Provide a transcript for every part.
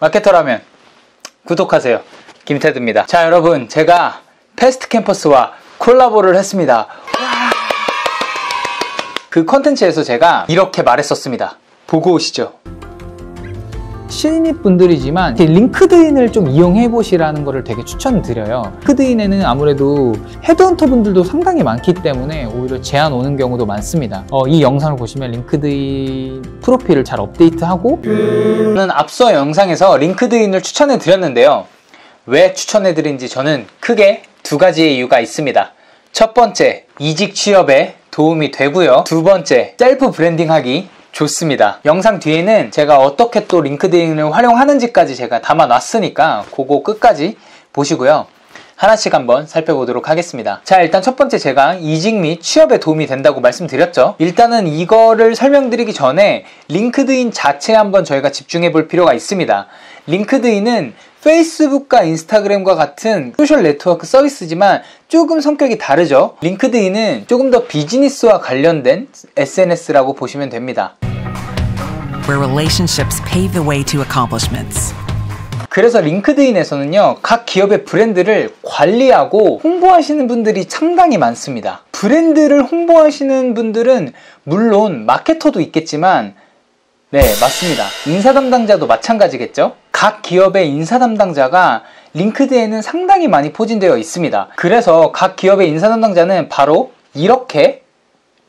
마케터라면 구독하세요. 김태두입니다. 자, 여러분, 제가 패스트 캠퍼스와 콜라보를 했습니다. 그 컨텐츠에서 제가 이렇게 말했었습니다. 보고 오시죠. 신입 분들이지만 링크드인을 좀 이용해 보시라는 거를 되게 추천드려요. 링크드인에는 아무래도 헤드헌터 분들도 상당히 많기 때문에 오히려 제안 오는 경우도 많습니다. 이 영상을 보시면 링크드인 프로필을 잘 업데이트하고, 저는 앞서 영상에서 링크드인을 추천해 드렸는데요. 왜 추천해 드린지 저는 크게 두 가지의 이유가 있습니다. 첫 번째, 이직 취업에 도움이 되고요. 두 번째, 셀프 브랜딩하기 좋습니다. 영상 뒤에는 제가 어떻게 또 링크드인을 활용하는지까지 제가 담아놨으니까 그거 끝까지 보시고요. 하나씩 한번 살펴보도록 하겠습니다. 자, 일단 첫 번째, 제가 이직 및 취업에 도움이 된다고 말씀드렸죠. 일단은 이거를 설명드리기 전에 링크드인 자체에 한번 저희가 집중해 볼 필요가 있습니다. 링크드인은 페이스북과 인스타그램과 같은 소셜 네트워크 서비스지만 조금 성격이 다르죠. 링크드인은 조금 더 비즈니스와 관련된 SNS라고 보시면 됩니다. Where relationships pave the way to accomplishments. 그래서 링크드인에서는요, 각 기업의 브랜드를 관리하고 홍보하시는 분들이 상당히 많습니다. 브랜드를 홍보하시는 분들은 물론 마케터도 있겠지만, 네, 맞습니다. 인사 담당자도 마찬가지겠죠? 각 기업의 인사 담당자가 링크드인에는 상당히 많이 포진되어 있습니다. 그래서 각 기업의 인사 담당자는 바로 이렇게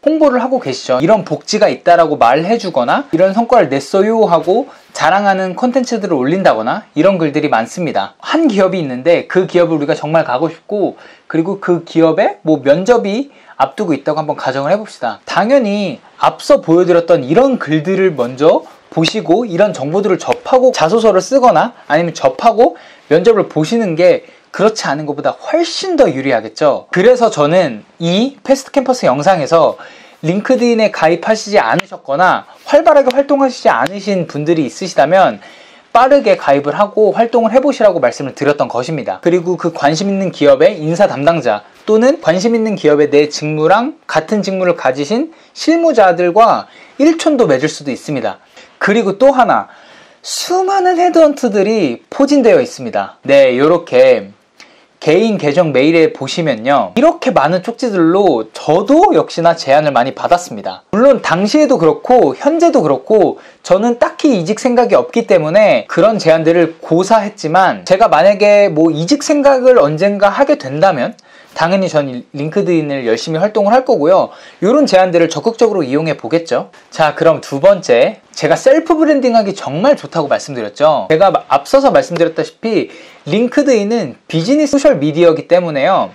홍보를 하고 계시죠. 이런 복지가 있다라고 말해주거나, 이런 성과를 냈어요 하고 자랑하는 콘텐츠들을 올린다거나, 이런 글들이 많습니다. 한 기업이 있는데 그 기업을 우리가 정말 가고 싶고, 그리고 그 기업에 뭐 면접이 앞두고 있다고 한번 가정을 해봅시다. 당연히 앞서 보여드렸던 이런 글들을 먼저 보시고 이런 정보들을 접하고 자소서를 쓰거나 아니면 접하고 면접을 보시는 게 그렇지 않은 것보다 훨씬 더 유리하겠죠. 그래서 저는 이 패스트 캠퍼스 영상에서 링크드인에 가입하시지 않으셨거나 활발하게 활동하시지 않으신 분들이 있으시다면 빠르게 가입을 하고 활동을 해보시라고 말씀을 드렸던 것입니다. 그리고 그 관심 있는 기업의 인사 담당자 또는 관심 있는 기업의 내 직무랑 같은 직무를 가지신 실무자들과 일촌도 맺을 수도 있습니다. 그리고 또 하나, 수많은 헤드헌트들이 포진되어 있습니다. 네, 이렇게 개인 계정 메일에 보시면요, 이렇게 많은 쪽지들로 저도 역시나 제안을 많이 받았습니다. 물론 당시에도 그렇고 현재도 그렇고 저는 딱히 이직 생각이 없기 때문에 그런 제안들을 고사했지만, 제가 만약에 뭐 이직 생각을 언젠가 하게 된다면 당연히 전 링크드인을 열심히 활동을 할 거고요. 이런 제안들을 적극적으로 이용해 보겠죠. 자, 그럼 두 번째, 제가 셀프 브랜딩하기 정말 좋다고 말씀드렸죠. 제가 앞서서 말씀드렸다시피 링크드인은 비즈니스 소셜 미디어이기 때문에요,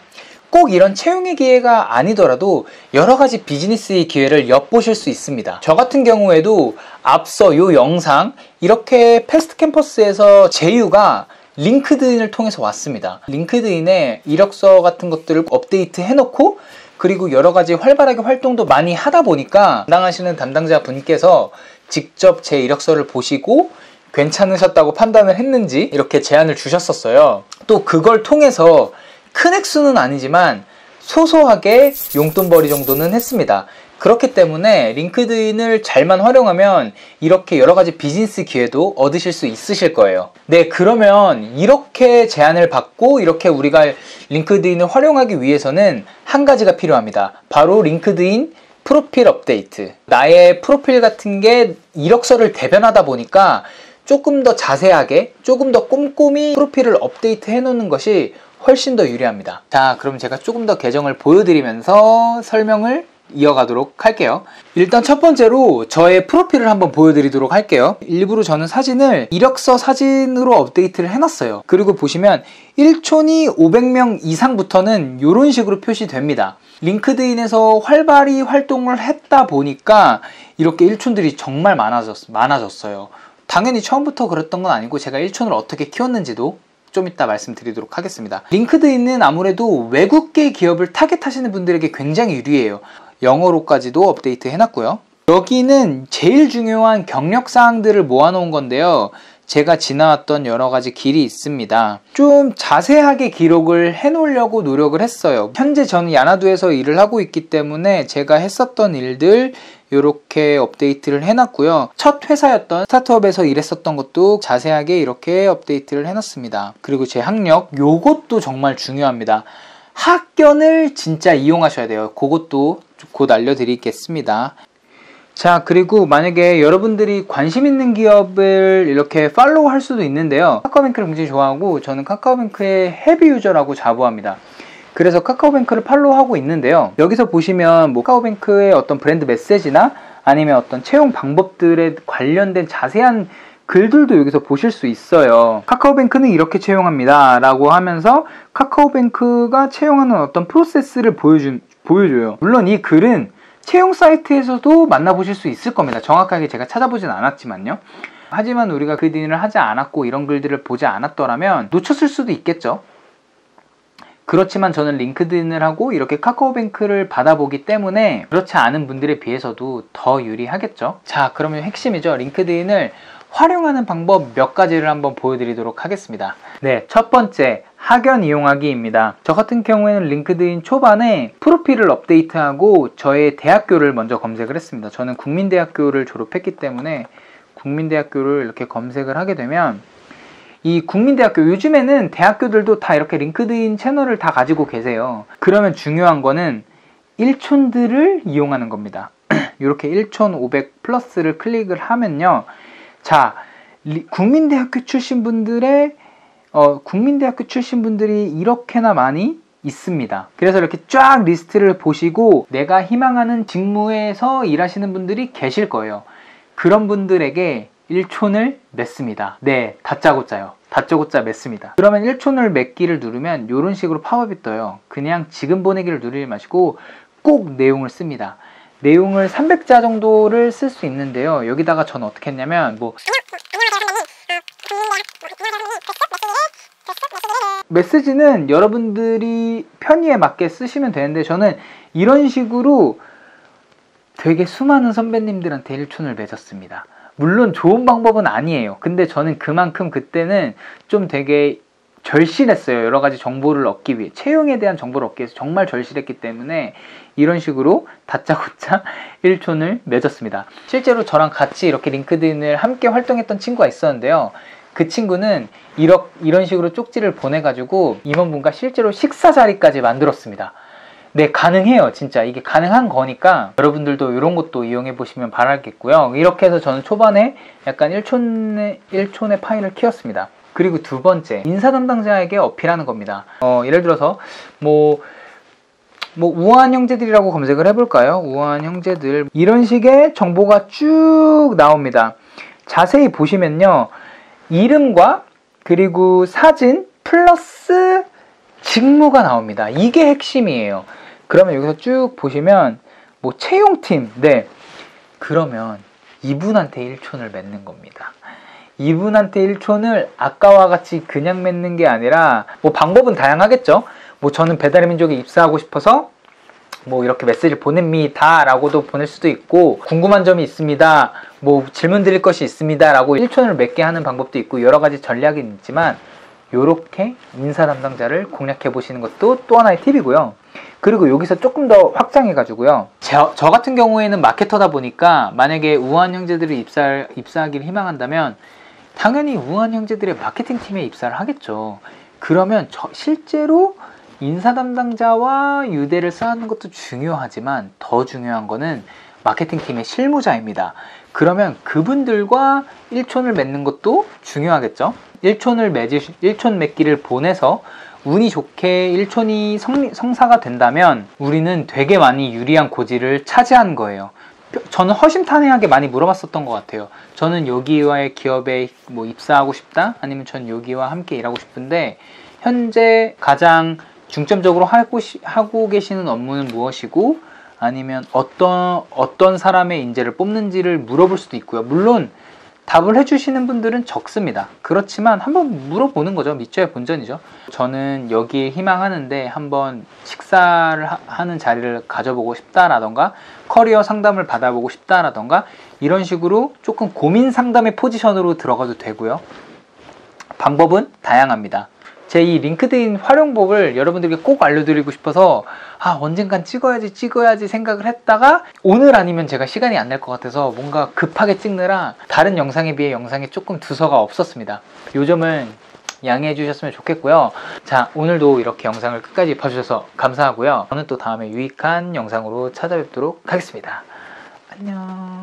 꼭 이런 채용의 기회가 아니더라도 여러 가지 비즈니스의 기회를 엿보실 수 있습니다. 저 같은 경우에도 앞서 이 영상, 이렇게 패스트 캠퍼스에서 제휴가 링크드인을 통해서 왔습니다. 링크드인에 이력서 같은 것들을 업데이트 해놓고, 그리고 여러 가지 활발하게 활동도 많이 하다 보니까 담당하시는 담당자 분께서 직접 제 이력서를 보시고 괜찮으셨다고 판단을 했는지 이렇게 제안을 주셨었어요. 또 그걸 통해서 큰 액수는 아니지만 소소하게 용돈벌이 정도는 했습니다. 그렇기 때문에 링크드인을 잘만 활용하면 이렇게 여러 가지 비즈니스 기회도 얻으실 수 있으실 거예요. 네, 그러면 이렇게 제안을 받고 이렇게 우리가 링크드인을 활용하기 위해서는 한 가지가 필요합니다. 바로 링크드인 프로필 업데이트. 나의 프로필 같은 게 이력서를 대변하다 보니까 조금 더 자세하게, 조금 더 꼼꼼히 프로필을 업데이트 해놓는 것이 훨씬 더 유리합니다. 자, 그럼 제가 조금 더 계정을 보여드리면서 설명을 이어가도록 할게요. 일단 첫 번째로 저의 프로필을 한번 보여드리도록 할게요. 일부러 저는 사진을 이력서 사진으로 업데이트를 해놨어요. 그리고 보시면 1촌이 500명 이상부터는 이런 식으로 표시됩니다. 링크드인에서 활발히 활동을 했다 보니까 이렇게 1촌들이 정말 많아졌어요. 당연히 처음부터 그랬던 건 아니고 제가 1촌을 어떻게 키웠는지도 좀 이따 말씀드리도록 하겠습니다. 링크드인은 아무래도 외국계 기업을 타겟하시는 분들에게 굉장히 유리해요. 영어로까지도 업데이트 해놨고요. 여기는 제일 중요한 경력사항들을 모아놓은 건데요. 제가 지나왔던 여러 가지 길이 있습니다. 좀 자세하게 기록을 해놓으려고 노력을 했어요. 현재 저는 야나두에서 일을 하고 있기 때문에 제가 했었던 일들 이렇게 업데이트를 해놨고요. 첫 회사였던 스타트업에서 일했었던 것도 자세하게 이렇게 업데이트를 해놨습니다. 그리고 제 학력, 요것도 정말 중요합니다. 학견을 진짜 이용하셔야 돼요. 그것도 곧 알려드리겠습니다. 자, 그리고 만약에 여러분들이 관심 있는 기업을 이렇게 팔로우 할 수도 있는데요. 카카오뱅크를 굉장히 좋아하고 저는 카카오뱅크의 헤비 유저라고 자부합니다. 그래서 카카오뱅크를 팔로우하고 있는데요. 여기서 보시면 뭐 카카오뱅크의 어떤 브랜드 메시지나 아니면 어떤 채용 방법들에 관련된 자세한 글들도 여기서 보실 수 있어요. 카카오뱅크는 이렇게 채용합니다 라고 하면서 카카오뱅크가 채용하는 어떤 프로세스를 보여줘요. 물론 이 글은 채용 사이트에서도 만나보실 수 있을 겁니다. 정확하게 제가 찾아보진 않았지만요. 하지만 우리가 그 딘을 하지 않았고 이런 글들을 보지 않았더라면 놓쳤을 수도 있겠죠. 그렇지만 저는 링크드인을 하고 이렇게 카카오뱅크를 받아보기 때문에 그렇지 않은 분들에 비해서도 더 유리하겠죠. 자, 그러면 핵심이죠. 링크드인을 활용하는 방법 몇 가지를 한번 보여드리도록 하겠습니다. 네, 첫 번째, 학연 이용하기입니다. 저 같은 경우에는 링크드인 초반에 프로필을 업데이트하고 저의 대학교를 먼저 검색을 했습니다. 저는 국민대학교를 졸업했기 때문에 국민대학교를 이렇게 검색을 하게 되면 이 국민대학교, 요즘에는 대학교들도 다 이렇게 링크드인 채널을 다 가지고 계세요. 그러면 중요한 거는 일촌들을 이용하는 겁니다. 이렇게 1500 플러스를 클릭을 하면요. 자, 국민대학교 출신 분들이 이렇게나 많이 있습니다. 그래서 이렇게 쫙 리스트를 보시고 내가 희망하는 직무에서 일하시는 분들이 계실 거예요. 그런 분들에게 1촌을 맺습니다. 네, 다짜고짜요. 다짜고짜 맺습니다. 그러면 1촌을 맺기를 누르면 이런 식으로 팝업이 떠요. 그냥 지금 보내기를 누르지 마시고 꼭 내용을 씁니다. 내용을 300자 정도를 쓸 수 있는데요. 여기다가 저는 어떻게 했냐면 메시지는 여러분들이 편의에 맞게 쓰시면 되는데 저는 이런 식으로 되게 수많은 선배님들한테 1촌을 맺었습니다. 물론 좋은 방법은 아니에요. 근데 저는 그만큼 그때는 좀 되게 절실했어요. 여러 가지 정보를 얻기 위해, 채용에 대한 정보를 얻기 위해서 정말 절실했기 때문에 이런 식으로 다짜고짜 1촌을 맺었습니다. 실제로 저랑 같이 이렇게 링크드인을 함께 활동했던 친구가 있었는데요. 그 친구는 이런 식으로 쪽지를 보내가지고 임원분과 실제로 식사 자리까지 만들었습니다. 네, 가능해요. 진짜 이게 가능한 거니까 여러분들도 이런 것도 이용해 보시면 바라겠고요. 이렇게 해서 저는 초반에 약간 1촌의 파일을 키웠습니다. 그리고 두 번째, 인사 담당자에게 어필하는 겁니다. 예를 들어서 우아한 형제들이라고 검색을 해볼까요? 우아한 형제들, 이런 식의 정보가 쭉 나옵니다. 자세히 보시면요, 이름과 그리고 사진 플러스 직무가 나옵니다. 이게 핵심이에요. 그러면 여기서 쭉 보시면 채용팀, 네, 그러면 이분한테 1촌을 맺는 겁니다. 이분한테 1촌을 아까와 같이 그냥 맺는 게 아니라 방법은 다양하겠죠. 저는 배달의 민족에 입사하고 싶어서 이렇게 메시지를 보냅니다 라고도 보낼 수도 있고, 궁금한 점이 있습니다, 질문 드릴 것이 있습니다 라고 1촌을 맺게 하는 방법도 있고, 여러 가지 전략이 있지만 이렇게 인사 담당자를 공략해 보시는 것도 또 하나의 팁이고요. 그리고 여기서 조금 더 확장해 가지고요, 저 같은 경우에는 마케터다 보니까 만약에 우아한 형제들이 입사하기를 희망한다면 당연히 우아한 형제들의 마케팅팀에 입사를 하겠죠. 그러면 실제로 인사 담당자와 유대를 쌓는 것도 중요하지만 더 중요한 거는 마케팅팀의 실무자입니다. 그러면 그분들과 1촌을 맺는 것도 중요하겠죠. 1촌 맺기를 보내서 운이 좋게 1촌이 성사가 된다면 우리는 되게 많이 유리한 고지를 차지한 거예요. 저는 허심탄회하게 많이 물어봤었던 것 같아요. 저는 여기와의 기업에 입사하고 싶다? 아니면 전 여기와 함께 일하고 싶은데 현재 가장 중점적으로 하고 계시는 업무는 무엇이고, 아니면 어떤 사람의 인재를 뽑는지를 물어볼 수도 있고요. 물론 답을 해주시는 분들은 적습니다. 그렇지만 한번 물어보는 거죠. 믿져야 본전이죠. 저는 여기에 희망하는데 한번 식사를 하는 자리를 가져보고 싶다라던가 커리어 상담을 받아보고 싶다라던가 이런 식으로 조금 고민 상담의 포지션으로 들어가도 되고요. 방법은 다양합니다. 제 이 링크드인 활용법을 여러분들께 꼭 알려드리고 싶어서 언젠간 찍어야지 생각을 했다가 오늘 아니면 제가 시간이 안 날 것 같아서 뭔가 급하게 찍느라 다른 영상에 비해 영상에 조금 두서가 없었습니다. 요 점은 양해해 주셨으면 좋겠고요. 자, 오늘도 이렇게 영상을 끝까지 봐주셔서 감사하고요. 저는 또 다음에 유익한 영상으로 찾아뵙도록 하겠습니다. 안녕.